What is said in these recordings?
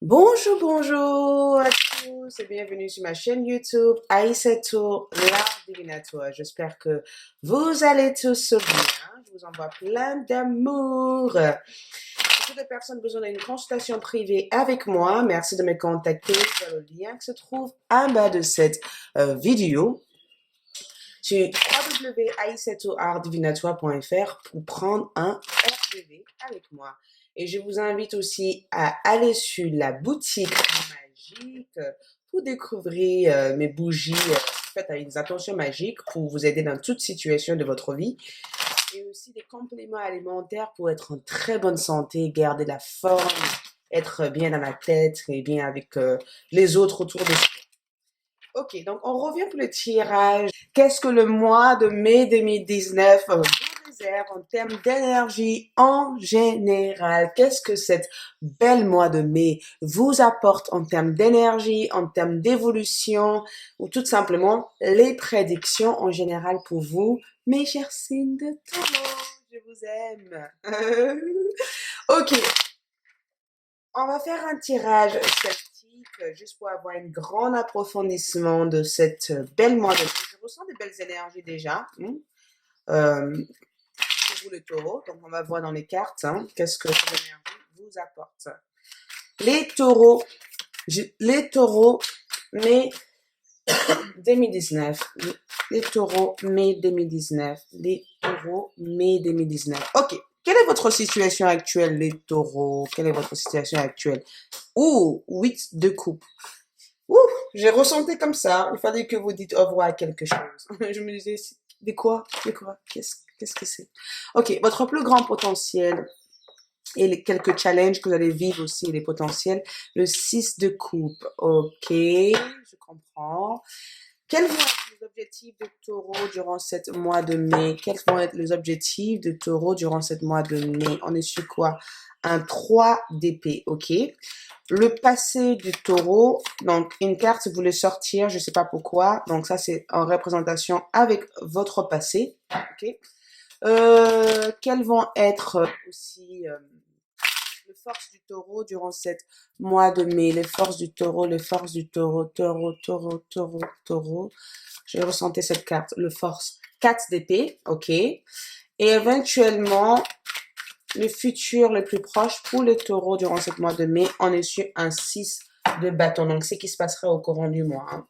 Bonjour, bonjour à tous et bienvenue sur ma chaîne YouTube Aïssatou, l'art divinatoire. J'espère que vous allez tous bien. Je vous envoie plein d'amour. Pour toutes les personnes besoin d'une consultation privée avec moi, merci de me contacter via le lien qui se trouve en bas de cette vidéo sur www.aïssatouartdivinatoire.fr pour prendre un RDV avec moi. Et je vous invite aussi à aller sur la boutique magique pour découvrir mes bougies faites avec des intentions magiques pour vous aider dans toute situation de votre vie. Et aussi des compléments alimentaires pour être en très bonne santé, garder la forme, être bien dans la tête et bien avec les autres autour de soi. Ok, donc on revient pour le tirage. Qu'est-ce que le mois de mai 2019 vous réserve en termes d'énergie en général? Qu'est-ce que cette belle mois de mai vous apporte en termes d'énergie, en termes d'évolution, ou tout simplement les prédictions en général pour vous, mes chers signes de taureau? Je vous aime. Ok, on va faire un tirage celtique juste pour avoir un grand approfondissement de cette belle mois de mai. Je ressens des belles énergies déjà. Pour vous le taureau. Donc on va voir dans les cartes qu'est-ce que cette énergie vous apporte. Les taureaux, mai 2019. Les taureaux, mai 2019. Les taureaux, mai 2019. Ok. Quelle est votre situation actuelle, les taureaux? Quelle est votre situation actuelle? Ouh, 8 de coupe. Ouh, j'ai ressenti comme ça. Il fallait que vous dites au revoir à quelque chose. Je me disais, de quoi? De quoi? Qu'est-ce que c'est? Ok, votre plus grand potentiel et les quelques challenges que vous allez vivre aussi, les potentiels. Le 6 de coupe. Ok, je comprends. Quels vont être les objectifs de taureau durant cette mois de mai? Quels vont être les objectifs de taureau durant cette mois de mai? On est sur quoi? Un 3 d'épée, ok? Le passé du taureau, donc une carte, vous voulez sortir, je sais pas pourquoi. Donc ça, c'est en représentation avec votre passé, ok? Quelles vont être aussi les forces du taureau durant cette mois de mai? Les forces du taureau, les forces du taureau, taureau, taureau, taureau, taureau. J'ai ressenti cette carte, le force 4 d'épée, ok. Et éventuellement, le futur le plus proche pour le taureau durant ce mois de mai, on est sur un 6 de bâton. Donc, c'est ce qui se passera au courant du mois.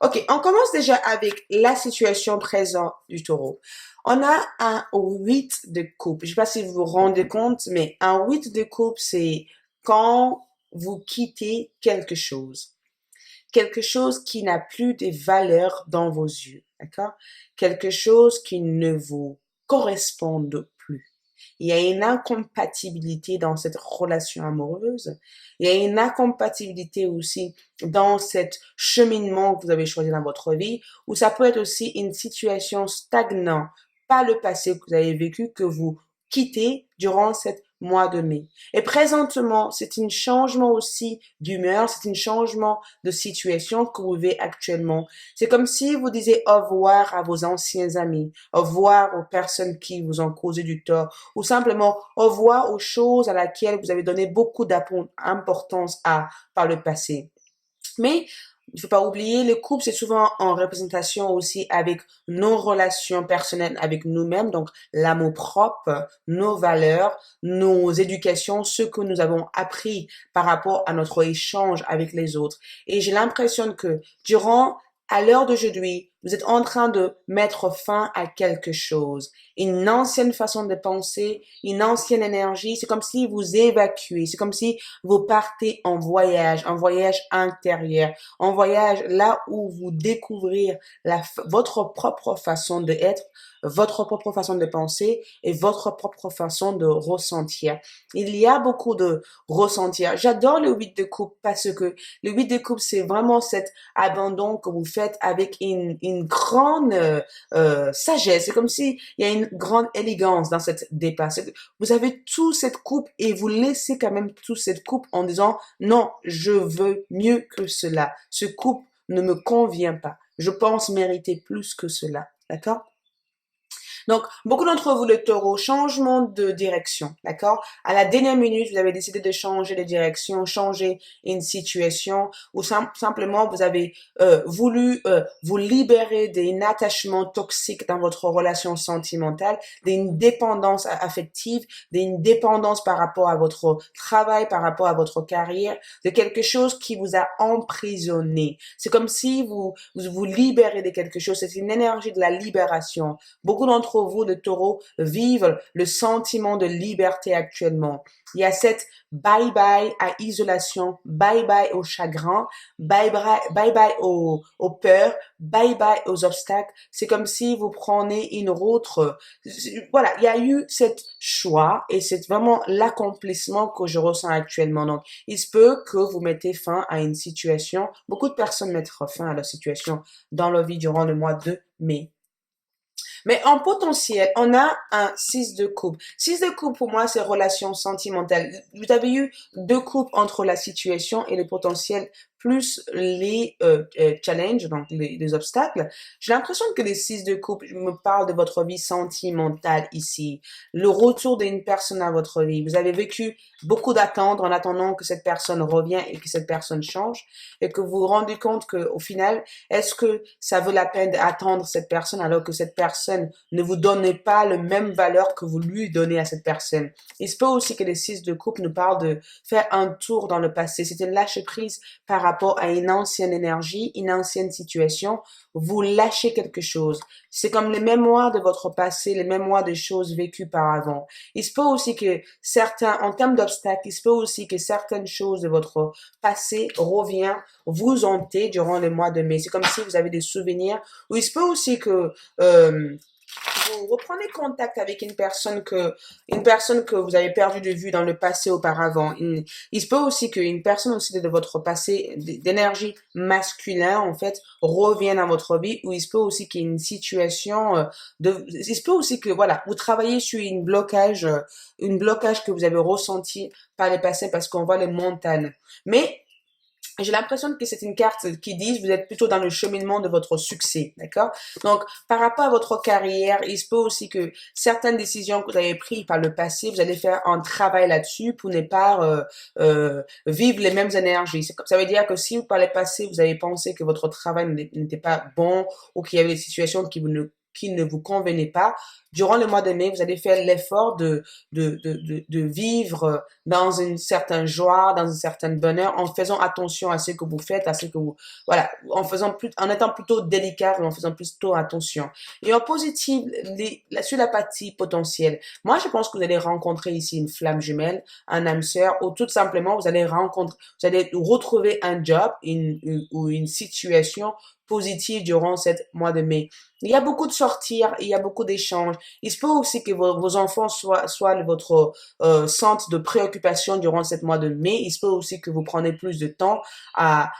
Ok, on commence déjà avec la situation présente du taureau. On a un 8 de coupe. Je ne sais pas si vous vous rendez compte, mais un 8 de coupe, c'est quand vous quittez quelque chose. Quelque chose qui n'a plus de valeur dans vos yeux, d'accord? Quelque chose qui ne vous correspond plus. Il y a une incompatibilité dans cette relation amoureuse. Il y a une incompatibilité aussi dans cet cheminement que vous avez choisi dans votre vie, ou ça peut être aussi une situation stagnante, pas le passé que vous avez vécu, que vous quittez durant cette mois de mai. Et présentement, c'est un changement aussi d'humeur, c'est un changement de situation que vous vivez actuellement. C'est comme si vous disiez au revoir à vos anciens amis, au revoir aux personnes qui vous ont causé du tort, ou simplement au revoir aux choses à laquelle vous avez donné beaucoup d'importance à par le passé. Mais il ne faut pas oublier, le couple, c'est souvent en représentation aussi avec nos relations personnelles avec nous-mêmes, donc l'amour propre, nos valeurs, nos éducations, ce que nous avons appris par rapport à notre échange avec les autres. Et j'ai l'impression que à l'heure d'aujourd'hui, vous êtes en train de mettre fin à quelque chose. Une ancienne façon de penser, une ancienne énergie. C'est comme si vous évacuez. C'est comme si vous partez en voyage intérieur, en voyage là où vous découvrez votre propre façon d'être, votre propre façon de penser et votre propre façon de ressentir. Il y a beaucoup de ressentir. J'adore le 8 de coupe parce que le 8 de coupe, c'est vraiment cet abandon que vous faites avec une grande sagesse. C'est comme si il y a une grande élégance dans cette dépasse. Vous avez toute cette coupe et vous laissez quand même toute cette coupe en disant non, je veux mieux que cela. Ce coupe ne me convient pas. Je pense mériter plus que cela. D'accord? Donc, beaucoup d'entre vous, le taureau, changement de direction, d'accord? À la dernière minute, vous avez décidé de changer de direction, changer une situation, ou simplement vous avez voulu vous libérer d'un attachement toxique dans votre relation sentimentale, d'une dépendance affective, d'une dépendance par rapport à votre travail, par rapport à votre carrière, de quelque chose qui vous a emprisonné. C'est comme si vous libérez de quelque chose. C'est une énergie de la libération. Beaucoup d'entre vous, le taureau, vivent le sentiment de liberté actuellement. Il y a cette bye bye à isolation, bye bye au chagrin, bye bye aux peurs, bye bye aux obstacles. C'est comme si vous prenez une autre. Voilà, il y a eu cette choix et c'est vraiment l'accomplissement que je ressens actuellement. Donc, il se peut que vous mettez fin à une situation. Beaucoup de personnes mettent fin à leur situation dans leur vie durant le mois de mai. Mais en potentiel, on a un 6 de coupe. 6 de coupe, pour moi, c'est relation sentimentale. Vous avez eu deux coupes entre la situation et le potentiel, plus les challenges, donc les obstacles. J'ai l'impression que les 6 de coupe me parlent de votre vie sentimentale ici. Le retour d'une personne à votre vie. Vous avez vécu beaucoup d'attendre en attendant que cette personne revienne et que cette personne change et que vous vous rendez compte que au final, est-ce que ça vaut la peine d'attendre cette personne alors que cette personne ne vous donne pas le même valeur que vous lui donnez à cette personne? Il se peut aussi que les 6 de coupe nous parlent de faire un tour dans le passé. C'est une lâcher prise par rapport à une ancienne énergie, une ancienne situation. Vous lâchez quelque chose. C'est comme les mémoires de votre passé, les mémoires des choses vécues par avant. Il se peut aussi que certains, en termes d'obstacles, il se peut aussi que certaines choses de votre passé reviennent vous hanter durant le mois de mai. C'est comme si vous avez des souvenirs. Ou il se peut aussi que vous reprenez contact avec une personne que vous avez perdu de vue dans le passé auparavant. Il se peut aussi qu'une personne aussi de votre passé, d'énergie masculin, en fait, revienne dans votre vie, ou il se peut aussi qu'il y ait une situation il se peut aussi que, voilà, vous travaillez sur une blocage que vous avez ressenti par le passé parce qu'on voit les montagnes. Mais j'ai l'impression que c'est une carte qui dit vous êtes plutôt dans le cheminement de votre succès, d'accord? Donc, par rapport à votre carrière, il se peut aussi que certaines décisions que vous avez prises par le passé, vous allez faire un travail là-dessus pour ne pas vivre les mêmes énergies. Ça veut dire que si par le passé, vous avez pensé que votre travail n'était pas bon ou qu'il y avait des situations qui ne vous convenaient pas, durant le mois de mai, vous allez faire l'effort de vivre dans une certaine joie, dans une certaine bonheur, en faisant attention à ce que vous faites, à ce que vous, voilà, en étant plutôt délicat et en faisant plutôt attention. Et en positif, sur la partie potentielle, moi, je pense que vous allez rencontrer ici une flamme jumelle, un âme sœur, ou tout simplement, vous allez retrouver un job, ou une situation positive durant cette mois de mai. Il y a beaucoup de sorties, il y a beaucoup d'échanges. Il se peut aussi que vos enfants soient votre centre de préoccupation durant cette mois de mai. Il se peut aussi que vous prenez plus de temps à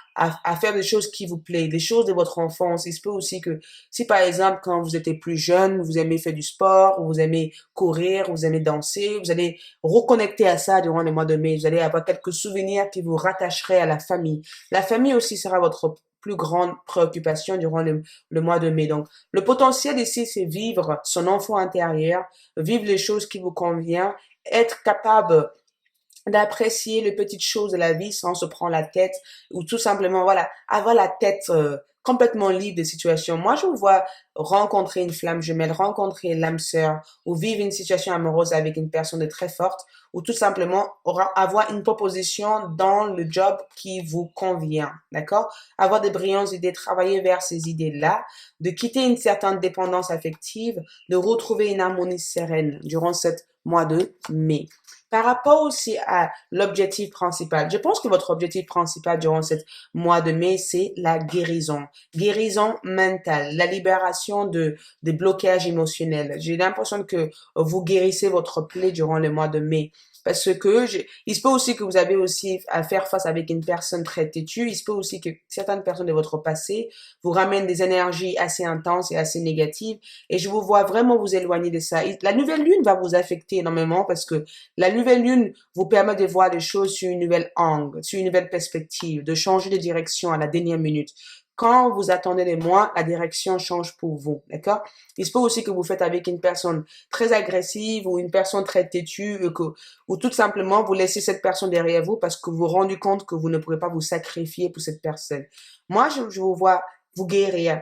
faire des choses qui vous plaisent, des choses de votre enfance. Il se peut aussi que si par exemple quand vous étiez plus jeune, vous aimez faire du sport, vous aimez courir, vous aimez danser, vous allez reconnecter à ça durant le mois de mai. Vous allez avoir quelques souvenirs qui vous rattacheraient à la famille. La famille aussi sera votre plus grande préoccupation durant le mois de mai. Donc, le potentiel ici, c'est vivre son enfant intérieur, vivre les choses qui vous conviennent, être capable d'apprécier les petites choses de la vie sans se prendre la tête ou tout simplement, voilà, avoir la tête complètement libre des situations. Moi, je vous vois rencontrer une flamme jumelle, rencontrer l'âme sœur ou vivre une situation amoureuse avec une personne de très forte ou tout simplement avoir une proposition dans le job qui vous convient, d'accord? Avoir des brillantes idées, travailler vers ces idées-là, de quitter une certaine dépendance affective, de retrouver une harmonie sereine durant ce mois de mai. Par rapport aussi à l'objectif principal, je pense que votre objectif principal durant ce mois de mai, c'est la guérison. Guérison mentale, la libération des blocages émotionnels. J'ai l'impression que vous guérissez votre plaie durant le mois de mai. Parce que il se peut aussi que vous avez aussi à faire face avec une personne très têtue. Il se peut aussi que certaines personnes de votre passé vous ramènent des énergies assez intenses et assez négatives. Et je vous vois vraiment vous éloigner de ça. La nouvelle lune va vous affecter énormément parce que la nouvelle lune vous permet de voir les choses sur une nouvelle angle, sur une nouvelle perspective, de changer de direction à la dernière minute. quand vous attendez les mois, la direction change pour vous, d'accord? Il se peut aussi que vous faites avec une personne très agressive ou une personne très têtue ou tout simplement vous laissez cette personne derrière vous parce que vous vous rendez compte que vous ne pourrez pas vous sacrifier pour cette personne. Moi, je vous vois vous guérir.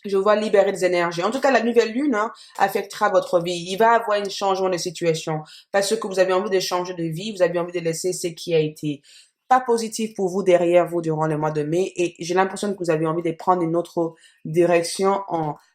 Je vous vois libérer des énergies. En tout cas, la nouvelle lune affectera votre vie. Il va y avoir un changement de situation parce que vous avez envie de changer de vie, vous avez envie de laisser ce qui a été pas positif pour vous derrière vous durant le mois de mai et j'ai l'impression que vous avez envie de prendre une autre direction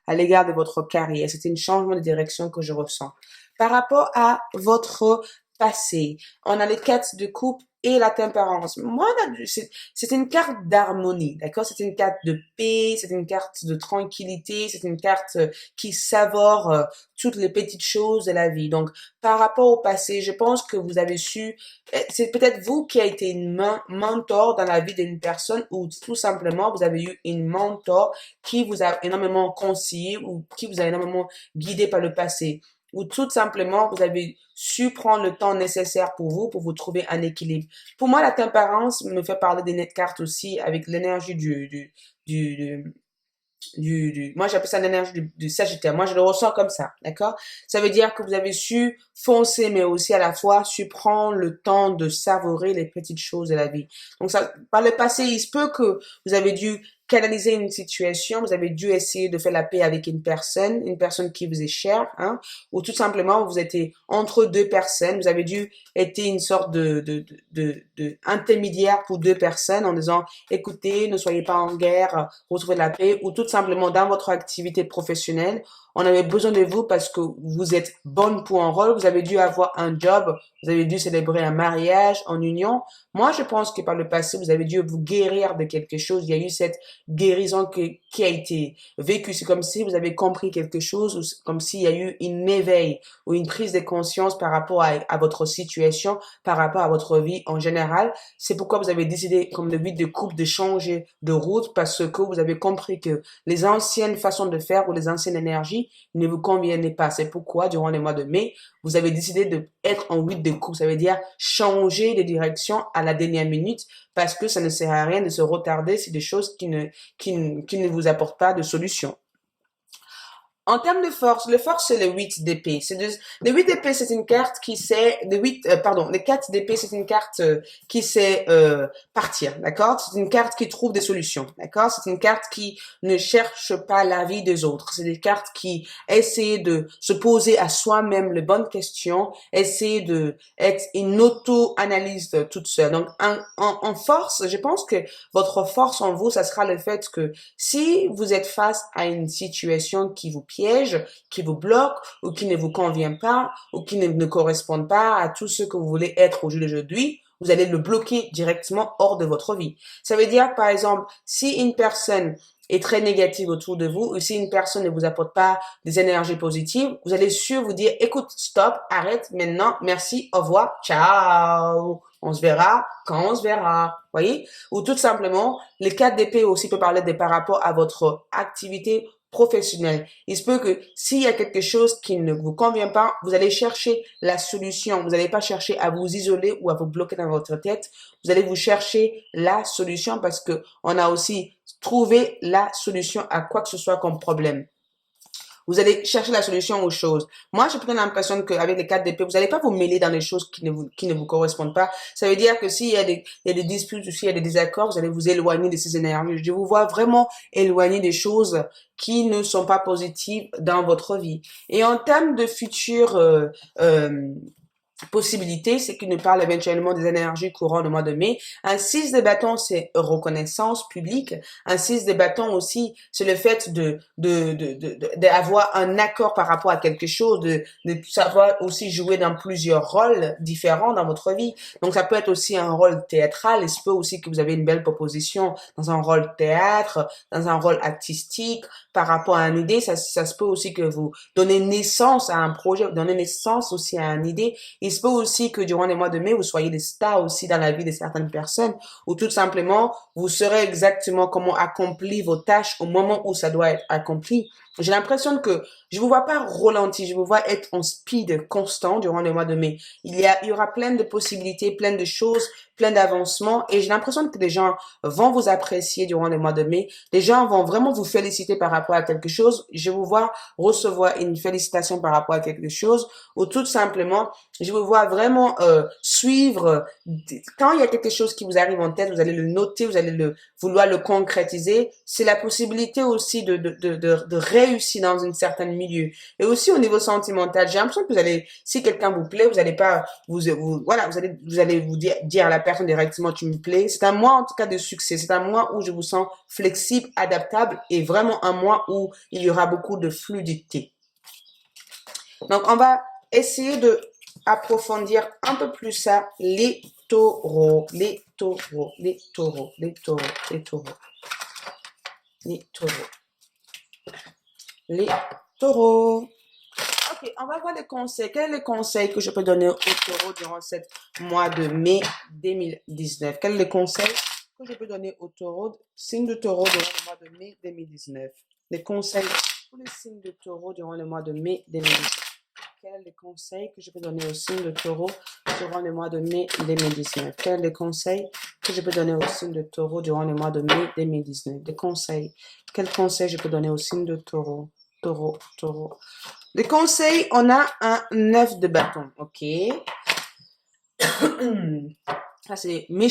à l'égard de votre carrière. C'est un changement de direction que je ressens. Par rapport à votre passé, on a les cartes de coupe et la tempérance. Moi, c'est une carte d'harmonie, d'accord? C'est une carte de paix, c'est une carte de tranquillité, c'est une carte qui savore toutes les petites choses de la vie. Donc, par rapport au passé, je pense que vous avez su, c'est peut-être vous qui a été une mentor dans la vie d'une personne ou tout simplement vous avez eu une mentor qui vous a énormément conseillé ou qui vous a énormément guidé par le passé ou tout simplement vous avez su prendre le temps nécessaire pour vous trouver un équilibre. Pour moi, la tempérance me fait parler des net cartes aussi avec l'énergie du, moi j'appelle ça l'énergie du Sagittaire. Moi je le ressens comme ça, d'accord? Ça veut dire que vous avez su foncer, mais aussi à la fois su prendre le temps de savourer les petites choses de la vie. Donc ça, par le passé, il se peut que vous avez dû canaliser une situation, vous avez dû essayer de faire la paix avec une personne qui vous est chère, hein, ou tout simplement vous étiez entre deux personnes, vous avez dû être une sorte de intermédiaire pour deux personnes en disant, écoutez, ne soyez pas en guerre, retrouvez la paix, ou tout simplement dans votre activité professionnelle, on avait besoin de vous parce que vous êtes bonne pour un rôle, vous avez dû avoir un job, vous avez dû célébrer un mariage en union. Moi, je pense que par le passé, vous avez dû vous guérir de quelque chose. Il y a eu cette guérison qui a été vécue. C'est comme si vous avez compris quelque chose ou comme s'il y a eu une éveil ou une prise de conscience par rapport à votre situation, par rapport à votre vie en général. C'est pourquoi vous avez décidé, comme le but de couple, de changer de route parce que vous avez compris que les anciennes façons de faire ou les anciennes énergies ne vous convenaient pas. C'est pourquoi, durant les mois de mai, vous avez décidé de être en huit de coupe. Ça veut dire changer de direction à la dernière minute parce que ça ne sert à rien de se retarder sur des choses qui ne vous apportent pas de solution. En termes de force, le force, c'est le 8 d'épée. Le 8 d'épée, c'est une carte qui sait, le 4 d'épée, c'est une carte qui sait partir, d'accord? C'est une carte qui trouve des solutions, d'accord? C'est une carte qui ne cherche pas l'avis des autres. C'est des cartes qui essaient de se poser à soi-même les bonnes questions, essaient de être une auto-analyse toute seule. Donc, en force, je pense que votre force en vous, ça sera le fait que si vous êtes face à une situation qui vous piège, qui vous bloque ou qui ne vous convient pas ou qui ne correspond pas à tout ce que vous voulez être au jour d'aujourd'hui, vous allez le bloquer directement hors de votre vie. Ça veut dire, par exemple, si une personne est très négative autour de vous ou si une personne ne vous apporte pas des énergies positives, vous allez sûr vous dire, écoute, stop, arrête maintenant, merci, au revoir, ciao. On se verra quand on se verra, voyez? Ou tout simplement, les 4 d'épée aussi peut parler de par rapport à votre activité professionnelle. Il se peut que s'il y a quelque chose qui ne vous convient pas, vous allez chercher la solution. Vous n'allez pas chercher à vous isoler ou à vous bloquer dans votre tête. Vous allez vous chercher la solution parce que on a aussi trouvé la solution à quoi que ce soit comme problème. Vous allez chercher la solution aux choses. Moi, j'ai plutôt l'impression qu'avec les 4 d'épée, vous n'allez pas vous mêler dans les choses qui ne vous correspondent pas. Ça veut dire que il y a des disputes ou s'il y a des désaccords, vous allez vous éloigner de ces énergies. Je vous vois vraiment éloigner des choses qui ne sont pas positives dans votre vie. Et en termes de futur, possibilité, c'est qu'il nous parle éventuellement des énergies courantes au mois de mai. Un 6 de bâton, c'est reconnaissance publique. Un 6 de bâton aussi, c'est le fait d'avoir un accord par rapport à quelque chose, de savoir aussi jouer dans plusieurs rôles différents dans votre vie. Donc, ça peut être aussi un rôle théâtral. Il se peut aussi que vous avez une belle proposition dans un rôle théâtre, dans un rôle artistique, par rapport à une idée. Ça se peut aussi que vous donnez naissance à un projet, vous donnez naissance aussi à une idée. Il se peut aussi que durant les mois de mai, vous soyez des stars aussi dans la vie de certaines personnes ou tout simplement, vous saurez exactement comment accomplir vos tâches au moment où ça doit être accompli. J'ai l'impression que je vous vois pas ralenti, je vous vois être en speed constant durant le mois de mai. Il y aura plein de possibilités, plein de choses, plein d'avancements et j'ai l'impression que les gens vont vous apprécier durant le mois de mai. Les gens vont vraiment vous féliciter par rapport à quelque chose. Je vous vois recevoir une félicitation par rapport à quelque chose ou tout simplement, je vous vois vraiment suivre. Quand il y a quelque chose qui vous arrive en tête, vous allez le noter, vous allez vouloir le concrétiser. C'est la possibilité aussi de réussir dans une certaine milieu. Et aussi au niveau sentimental, j'ai l'impression que vous allez, si quelqu'un vous plaît, vous allez pas, voilà, vous allez vous dire à la personne directement, tu me plais. C'est un mois, en tout cas, de succès. C'est un mois où je vous sens flexible, adaptable et vraiment un mois où il y aura beaucoup de fluidité. Donc, on va essayer de approfondir un peu plus ça, les taureaux, les taureaux, les taureaux, les taureaux, les taureaux, les taureaux, les taureaux. Ok, on va voir les conseils. Quels sont les conseils que je peux donner aux taureaux durant ce mois de mai 2019? Quels sont les conseils que je peux donner aux taureaux, signe de taureau durant le mois de mai 2019? Les conseils pour les signes de taureau durant le mois de mai 2019. Quels sont les conseils que je peux donner aux signes de taureau durant le mois de mai 2019? Quels sont les conseils que je peux donner aux signes de taureau durant le mois de mai 2019? Des conseils. Quels conseils je peux donner aux signes de taureau? Taureau, taureau. Les conseils, on a un 9 de bâton, ok? Ça, c'est mes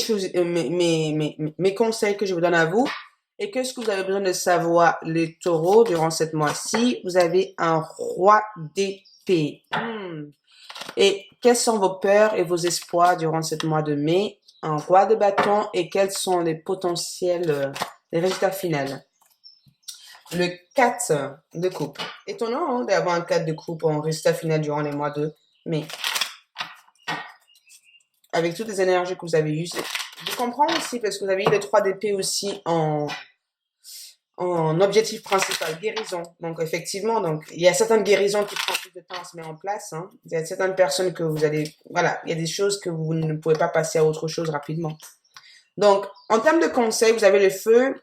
conseils que je vous donne à vous. Et qu'est-ce que vous avez besoin de savoir, les taureaux, durant ce mois-ci? Vous avez un roi d'épée. Et quelles sont vos peurs et vos espoirs durant ce mois de mai? Un roi de bâton et quels sont les potentiels, les résultats finaux? Le 4 de coupe. Étonnant hein, d'avoir un 4 de coupe en résultat final durant les mois de mai. Avec toutes les énergies que vous avez eues. Je comprends aussi parce que vous avez eu le 3 d'épée aussi en objectif principal, guérison. Donc effectivement, donc il y a certaines guérisons qui prennent plus de temps à se mettre en place. Hein. Il y a certaines personnes que vous allez... Voilà, il y a des choses que vous ne pouvez pas passer à autre chose rapidement. Donc, en termes de conseils, vous avez le feu.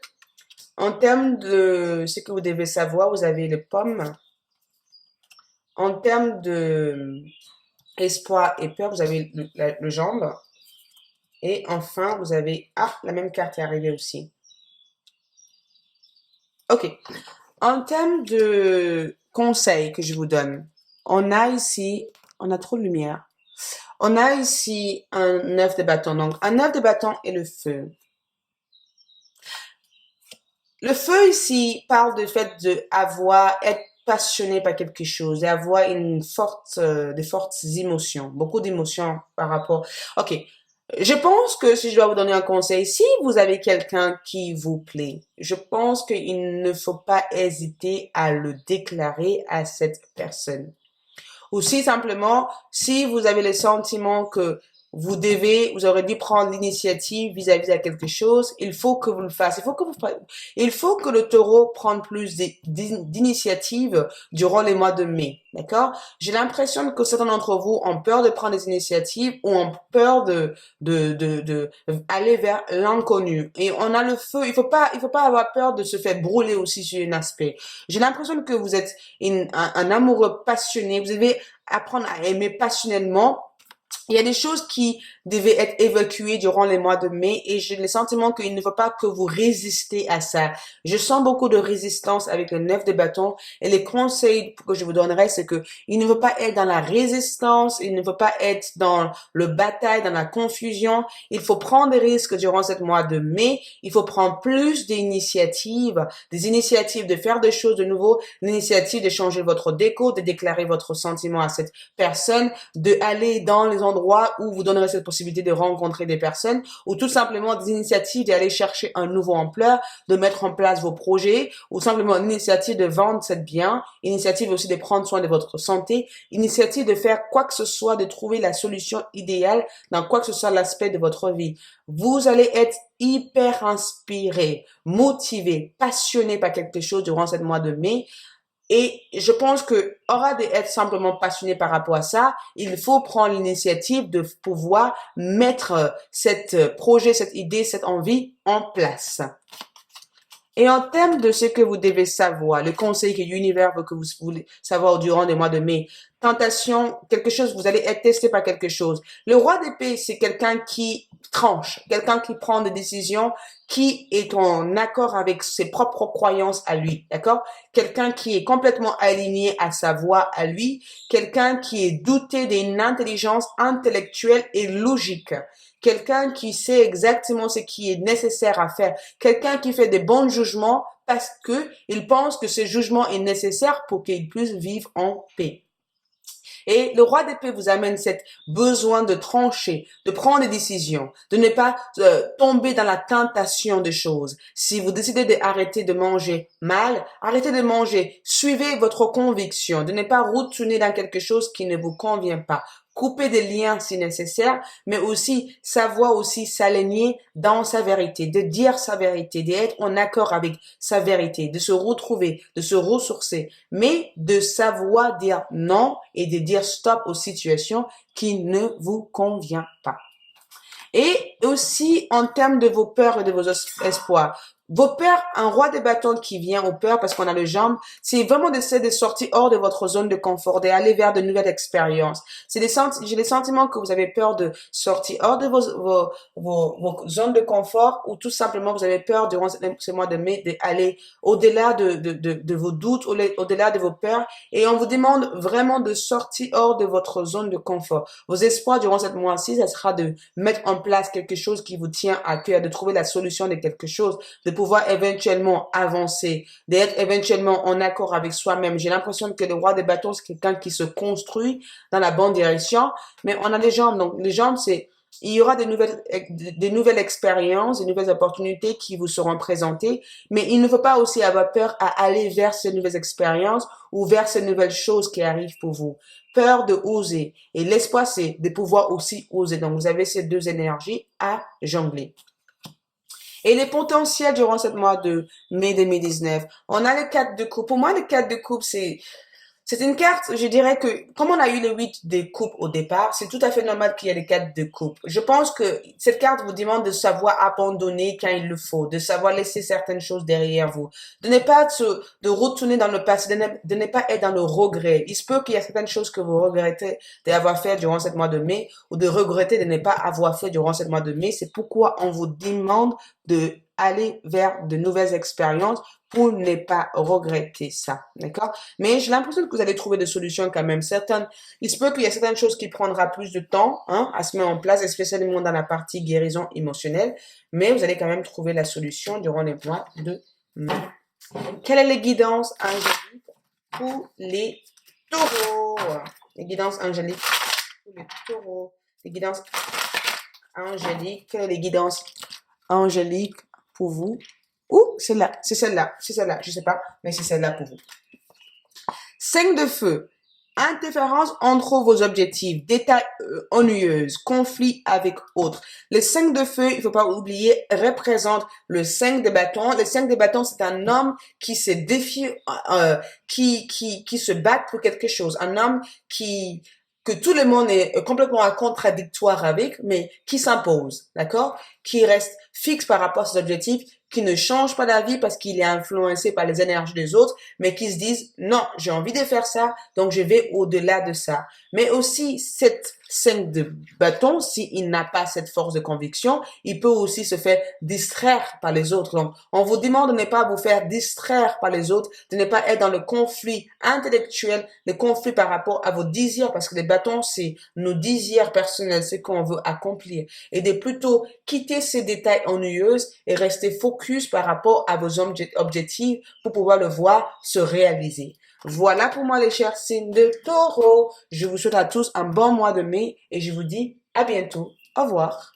En termes de ce que vous devez savoir, vous avez les pommes. En termes de espoir et peur, vous avez le jambe. Et enfin, vous avez... Ah, la même carte est arrivée aussi. Ok. En termes de conseils que je vous donne, on a ici... On a trop de lumière. On a ici un 9 de bâton. Donc, un 9 de bâton et le feu. Le feu ici parle du fait être passionné par quelque chose, d'avoir de fortes émotions, beaucoup d'émotions par rapport. Ok. Je pense que si je dois vous donner un conseil, si vous avez quelqu'un qui vous plaît, je pense qu'il ne faut pas hésiter à le déclarer à cette personne. Ou si simplement, si vous avez le sentiment que vous aurez dû prendre l'initiative vis-à-vis de quelque chose, il faut que vous le fassiez. Il faut que le taureau prenne plus d'initiative durant les mois de mai. D'accord? J'ai l'impression que certains d'entre vous ont peur de prendre des initiatives ou ont peur de aller vers l'inconnu. Et on a le feu. Il faut pas avoir peur de se faire brûler aussi sur un aspect. J'ai l'impression que vous êtes un amoureux passionné. Vous devez apprendre à aimer passionnellement. Il y a des choses qui devaient être évacuées durant les mois de mai et j'ai le sentiment qu'il ne faut pas que vous résistez à ça. Je sens beaucoup de résistance avec le 9 de bâton et les conseils que je vous donnerai, c'est que il ne faut pas être dans la résistance, il ne faut pas être dans le bataille, dans la confusion. Il faut prendre des risques durant ce mois de mai. Il faut prendre plus d'initiatives, des initiatives de faire des choses de nouveau, l'initiative de changer votre déco, de déclarer votre sentiment à cette personne, de aller dans les endroits où vous donnerez cette possibilité de rencontrer des personnes ou tout simplement des initiatives d'aller chercher un nouveau ampleur, de mettre en place vos projets ou simplement une initiative de vendre cette bien, initiative aussi de prendre soin de votre santé, initiative de faire quoi que ce soit, de trouver la solution idéale dans quoi que ce soit l'aspect de votre vie. Vous allez être hyper inspiré, motivé, passionné par quelque chose durant ce mois de mai. Et je pense que, aura d'être simplement passionné par rapport à ça, il faut prendre l'initiative de pouvoir mettre cette projet, cette idée, cette envie en place. Et en termes de ce que vous devez savoir, le conseil que l'univers veut que vous voulez savoir durant les mois de mai, tentation, quelque chose, vous allez être testé par quelque chose. Le roi d'épée, c'est quelqu'un qui tranche, quelqu'un qui prend des décisions, qui est en accord avec ses propres croyances à lui, d'accord? Quelqu'un qui est complètement aligné à sa voix à lui, quelqu'un qui est doté d'une intelligence intellectuelle et logique, quelqu'un qui sait exactement ce qui est nécessaire à faire, quelqu'un qui fait des bons jugements parce que il pense que ce jugement est nécessaire pour qu'il puisse vivre en paix. Et le roi d'épée vous amène cet besoin de trancher, de prendre des décisions, de ne pas tomber dans la tentation des choses. Si vous décidez d'arrêter de manger mal, arrêtez de manger. Suivez votre conviction, de ne pas retourner dans quelque chose qui ne vous convient pas. Couper des liens si nécessaire, mais aussi savoir aussi s'aligner dans sa vérité, de dire sa vérité, d'être en accord avec sa vérité, de se retrouver, de se ressourcer, mais de savoir dire non et de dire stop aux situations qui ne vous conviennent pas. Et aussi en termes de vos peurs et de vos espoirs. Vos peurs, un roi de bâtons qui vient aux peurs parce qu'on a le jambe, c'est vraiment d'essayer de sortir hors de votre zone de confort, d'aller vers de nouvelles expériences. J'ai les sentiments que vous avez peur de sortir hors de vos zones de confort ou tout simplement vous avez peur durant ce mois de mai d'aller au-delà de vos doutes, au-delà de vos peurs et on vous demande vraiment de sortir hors de votre zone de confort. Vos espoirs durant cette mois-ci, ça sera de mettre en place quelque chose qui vous tient à cœur, de trouver la solution de quelque chose, de pouvoir éventuellement avancer, d'être éventuellement en accord avec soi-même. J'ai l'impression que le roi des bâtons, c'est quelqu'un qui se construit dans la bonne direction, mais on a les jambes. Donc, les jambes, il y aura des nouvelles expériences, des nouvelles opportunités qui vous seront présentées, mais il ne faut pas aussi avoir peur à aller vers ces nouvelles expériences ou vers ces nouvelles choses qui arrivent pour vous. Peur de oser. Et l'espoir, c'est de pouvoir aussi oser. Donc, vous avez ces deux énergies à jongler. Et les potentiels durant ce mois de mai 2019. On a le 4 de coupe. Pour moi, le 4 de coupe, c'est une carte, je dirais que, comme on a eu le 8 de coupe au départ, c'est tout à fait normal qu'il y ait le 4 de coupe. Je pense que cette carte vous demande de savoir abandonner quand il le faut, de savoir laisser certaines choses derrière vous, de ne pas de retourner dans le passé, de ne pas être dans le regret. Il se peut qu'il y ait certaines choses que vous regrettez d'avoir fait durant ce mois de mai ou de regretter de ne pas avoir fait durant ce mois de mai. C'est pourquoi on vous demande de aller vers de nouvelles expériences pour ne pas regretter ça, d'accord? Mais j'ai l'impression que vous allez trouver des solutions quand même. Il se peut qu'il y ait certaines choses qui prendra plus de temps, à se mettre en place, spécialement dans la partie guérison émotionnelle, mais vous allez quand même trouver la solution durant les mois de mai. Quelle est les guidances angéliques pour les taureaux? Les guidances angéliques pour les taureaux. Les guidances angéliques. Quelles sont les guidances angéliques pour vous? Ou c'est celle-là, je sais pas, mais c'est celle-là pour vous. 5 de feu, interférence entre vos objectifs, détails ennuyeuses, conflits avec autres. Le 5 de feu, il faut pas oublier, représente le 5 de bâton. Le 5 de bâton, c'est un homme qui se défie, qui se bat pour quelque chose. Un homme que tout le monde est complètement contradictoire avec, mais qui s'impose, d'accord? Qui reste fixe par rapport à ses objectifs, qui ne change pas d'avis parce qu'il est influencé par les énergies des autres, mais qui se disent, non, j'ai envie de faire ça, donc je vais au-delà de ça. Mais aussi, cette 5 de bâton, s'il n'a pas cette force de conviction, il peut aussi se faire distraire par les autres. Donc, on vous demande de ne pas vous faire distraire par les autres, de ne pas être dans le conflit intellectuel, le conflit par rapport à vos désirs, parce que les bâtons, c'est nos désirs personnels, ce qu'on veut accomplir. Et de plutôt quitter ces détails ennuyeux et rester focus par rapport à vos objectifs pour pouvoir le voir se réaliser. Voilà pour moi les chers signes de taureau. Je vous souhaite à tous un bon mois de mai et je vous dis à bientôt. Au revoir.